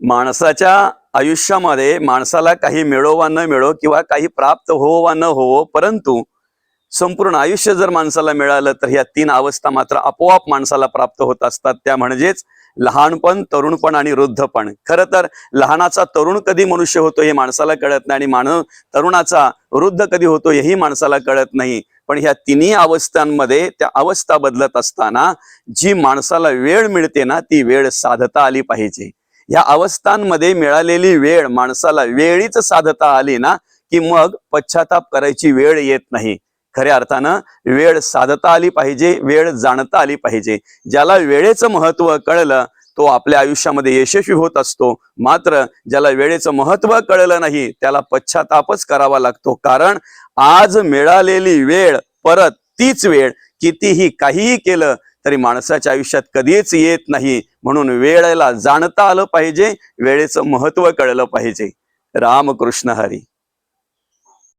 माणसाच्या आयुष्यामध्ये माणसाला काही मिळो वा न मिळो किंवा काही प्राप्त हो वा न हो, परंतु संपूर्ण आयुष्य जर माणसाला मिळालं तर ह्या तीन अवस्था मात्र आपोआप माणसाला प्राप्त होत असतात. त्या म्हणजेच लहानपण, तरुणपण आणि वृद्धपण. खरं तर लहानाचा तरुण कधी मनुष्य होतो हे माणसाला कळत नाही आणि तरुणाचा वृद्ध कधी होतो हेही माणसाला कळत नाही. पण ह्या तिन्ही अवस्थांमध्ये त्या अवस्था बदलत असताना जी माणसाला वेळ मिळते ना, ती वेळ साधता आली पाहिजे. या अवस्थांमध्ये मिळालेली वेळ माणसाला वेळीच साधता आली ना, की मग पश्चाताप करायची वेळ येत नाही. खऱ्या अर्थानं वेळ साधता आली पाहिजे, वेळ जाणता आली पाहिजे. ज्याला वेळेचं महत्व कळलं तो आपल्या आयुष्यामध्ये यशस्वी होत असतो. मात्र ज्याला वेळेचं महत्व कळलं नाही त्याला पश्चातापच करावा लागतो. कारण आज मिळालेली वेळ परत तीच वेळ कितीही काहीही केलं तरी माणसाच्या आयुष्यात कधीच येत नाही. म्हणून वेळेला जाणता आलं पाहिजे, वेळेचं महत्व कळलं पाहिजे. रामकृष्ण हरी.